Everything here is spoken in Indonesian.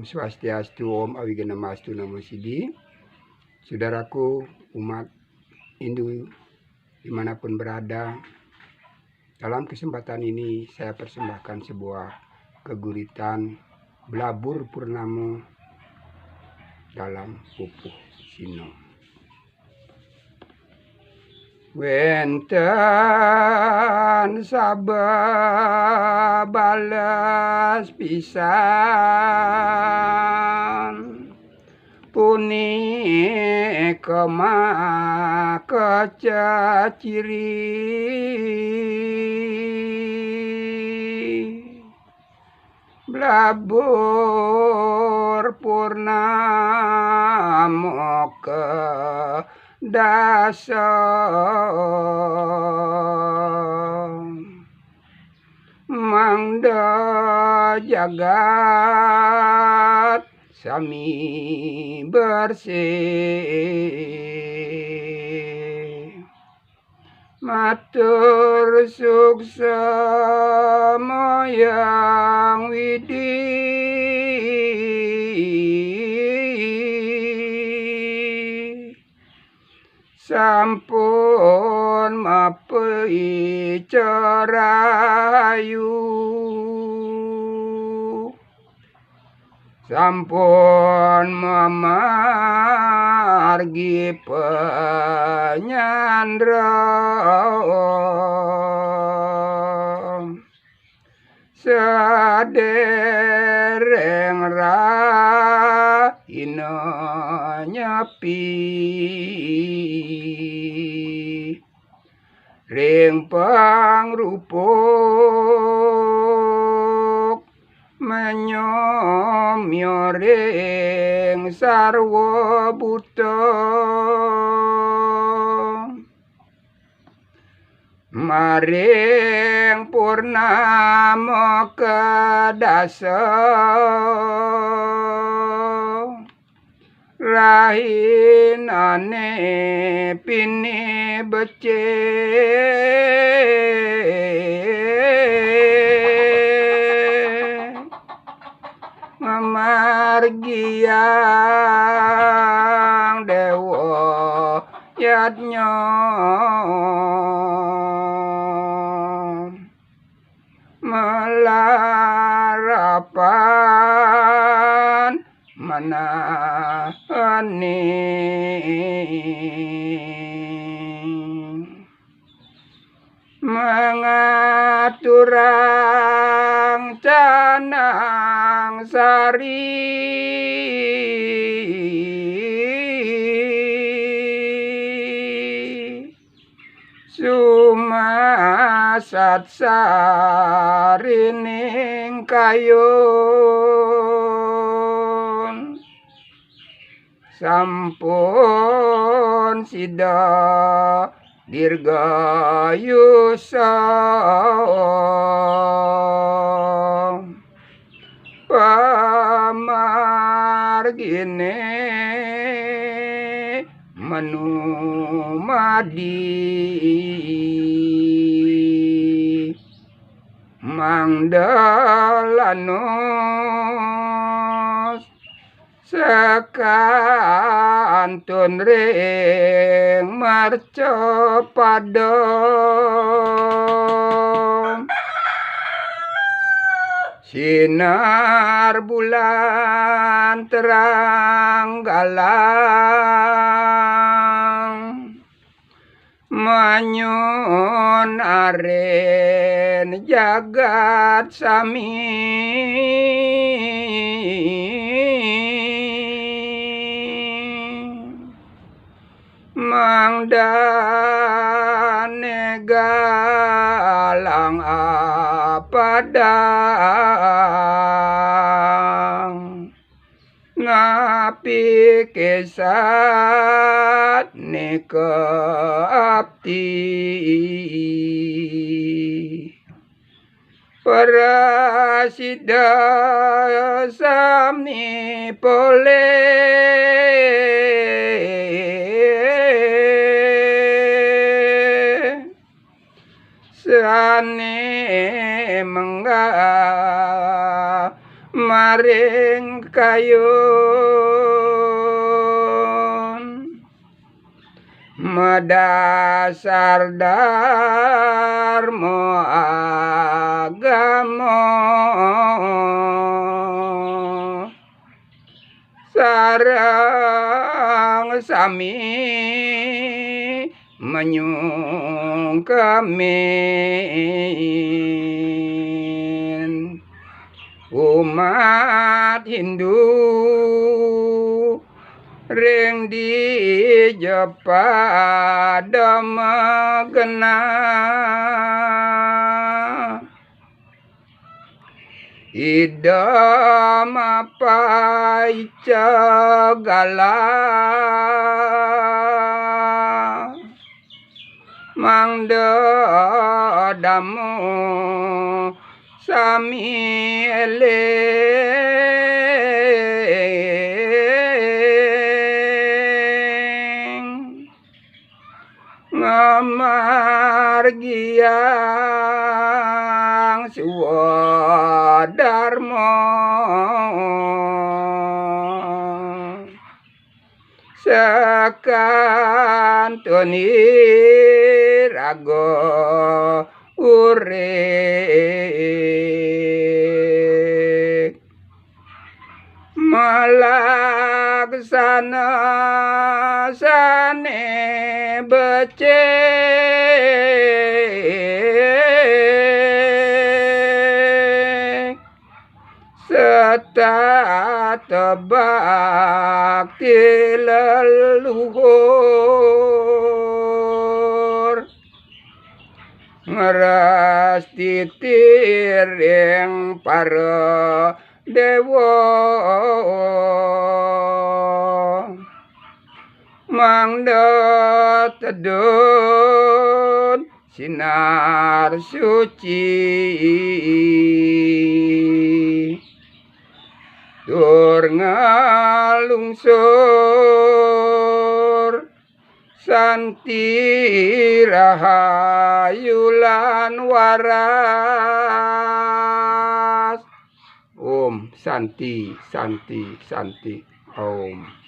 Om Swastiastu, Om Awigenamastu, Namo Sidi. Saudaraku, umat Hindu dimanapun berada, dalam kesempatan ini saya persembahkan sebuah keguritan Blabur Purnamo dalam Pupuh Sino. Wenten sababalas pisan punika makaca ciri Blabur Purnamo ke dasa mangda jagat sami bersih matur suksa moyang widi sampun mapei cerayu sampun mamargi penyandra sadereng raina nyapi ring pangrupuk menyomyo ring sarwa buta maring purnama kadasa rahinane pini becek ngamargiang dewa yatnya melarapan manahani mengaturang canang sari sumasat sarining kayun sampun sida dirgayusa pamargine manumadi mangdalanos sekantun ring marca pada sinar bulan terang galang manyun aren jagat sami mangdane galang apadang ngapi kesat neke abdi parasida sami pole sane mengga maring kayun madasar dharma agama sareng sami menyungkemin umat Hindu ring di Jepada megena idam apa cegala mangda damo sami eleng ngamargiang suwadharma sakantuni raga urip malaksana sane becik serta tebakti leluhur ngeras titir yang para dewa mangda tedun sinar suci tur ngalungsur santi rahayu lan waras. Om Santi Santi Santi Om.